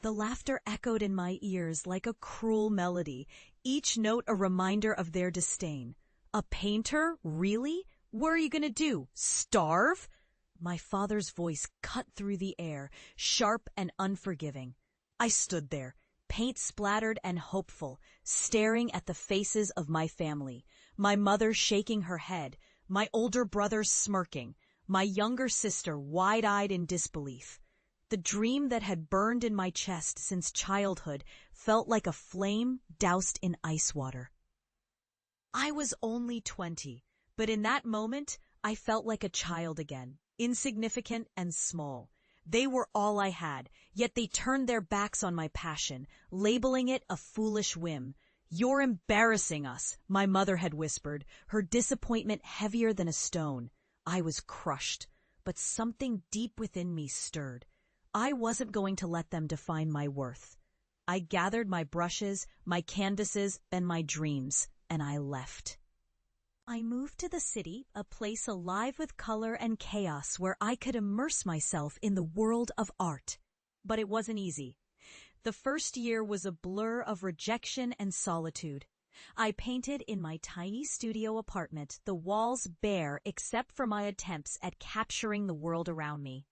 The laughter echoed in my ears like a cruel melody, each note a reminder of their disdain. A painter? Really? What are you gonna do? Starve? My father's voice cut through the air, sharp and unforgiving. I stood there, paint splattered and hopeful, staring at the faces of my family, my mother shaking her head, my older brother smirking, my younger sister wide-eyed in disbelief. The dream that had burned in my chest since childhood felt like a flame doused in ice water. I was only 20, but in that moment, I felt like a child again, insignificant and small. They were all I had, yet they turned their backs on my passion, labeling it a foolish whim. "You're embarrassing us," my mother had whispered, her disappointment heavier than a stone. I was crushed, but something deep within me stirred. I wasn't going to let them define my worth. I gathered my brushes, my canvases, and my dreams, and I left. I moved to the city, a place alive with color and chaos where I could immerse myself in the world of art. But it wasn't easy. The first year was a blur of rejection and solitude. I painted in my tiny studio apartment, the walls bare except for my attempts at capturing the world around me.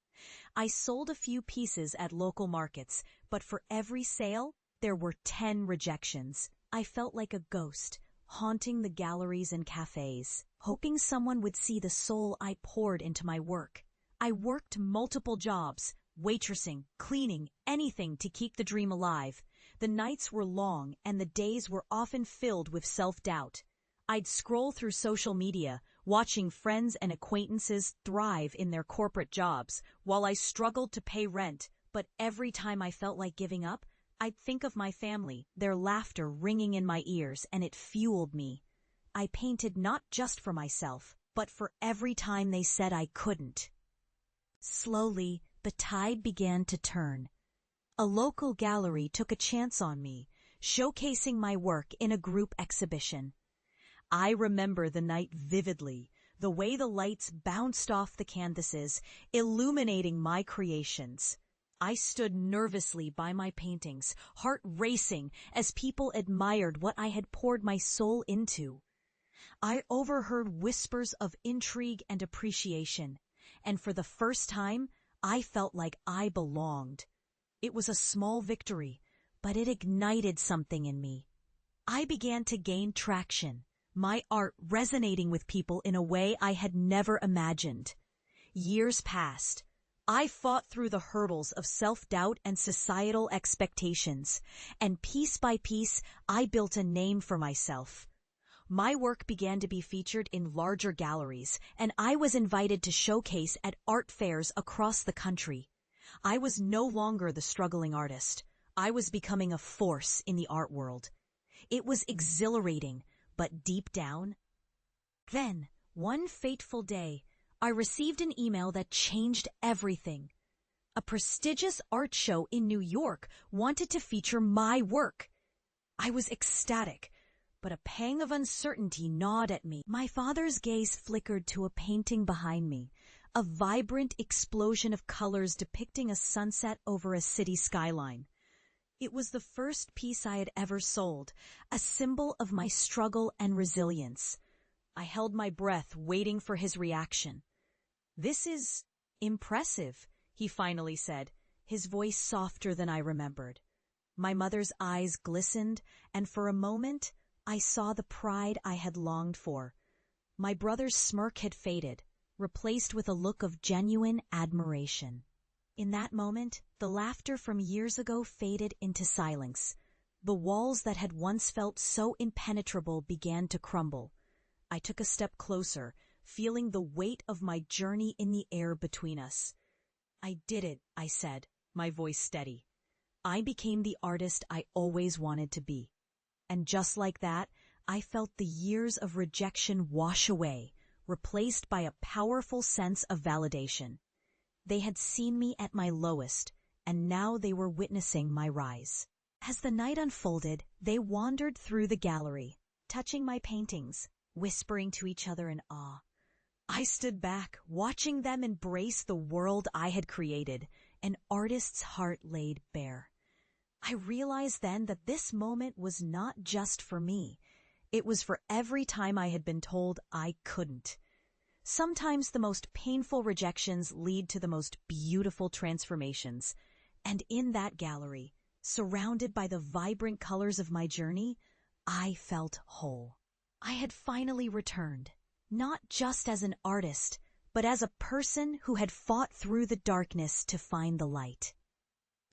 I sold a few pieces at local markets, but for every sale, there were 10 rejections. I felt like a ghost, haunting the galleries and cafes, hoping someone would see the soul I poured into my work. I worked multiple jobs, waitressing, cleaning, anything to keep the dream alive. The nights were long and the days were often filled with self-doubt. I'd scroll through social media, watching friends and acquaintances thrive in their corporate jobs, while I struggled to pay rent, but every time I felt like giving up, I'd think of my family, their laughter ringing in my ears, and it fueled me. I painted not just for myself, but for every time they said I couldn't. Slowly, the tide began to turn. A local gallery took a chance on me, showcasing my work in a group exhibition. I remember the night vividly, the way the lights bounced off the canvases, illuminating my creations. I stood nervously by my paintings, heart racing as people admired what I had poured my soul into. I overheard whispers of intrigue and appreciation, and for the first time, I felt like I belonged. It was a small victory, but it ignited something in me. I began to gain traction, my art resonating with people in a way I had never imagined. Years passed. I fought through the hurdles of self-doubt and societal expectations, and piece by piece, I built a name for myself. My work began to be featured in larger galleries, and I was invited to showcase at art fairs across the country. I was no longer the struggling artist. I was becoming a force in the art world. It was exhilarating, but deep down. Then, one fateful day, I received an email that changed everything. A prestigious art show in New York wanted to feature my work. I was ecstatic, but a pang of uncertainty gnawed at me. My father's gaze flickered to a painting behind me, a vibrant explosion of colors depicting a sunset over a city skyline. It was the first piece I had ever sold, a symbol of my struggle and resilience. I held my breath, waiting for his reaction. "This is impressive," he finally said, his voice softer than I remembered. My mother's eyes glistened, and for a moment, I saw the pride I had longed for. My brother's smirk had faded, replaced with a look of genuine admiration. In that moment, the laughter from years ago faded into silence. The walls that had once felt so impenetrable began to crumble. I took a step closer, feeling the weight of my journey in the air between us. "I did it," I said, my voice steady. "I became the artist I always wanted to be." And just like that, I felt the years of rejection wash away, replaced by a powerful sense of validation. They had seen me at my lowest, and now they were witnessing my rise. As the night unfolded, they wandered through the gallery, touching my paintings, whispering to each other in awe. I stood back, watching them embrace the world I had created, an artist's heart laid bare. I realized then that this moment was not just for me. It was for every time I had been told I couldn't. Sometimes the most painful rejections lead to the most beautiful transformations. And in that gallery, surrounded by the vibrant colors of my journey, I felt whole. I had finally returned, not just as an artist, but as a person who had fought through the darkness to find the light.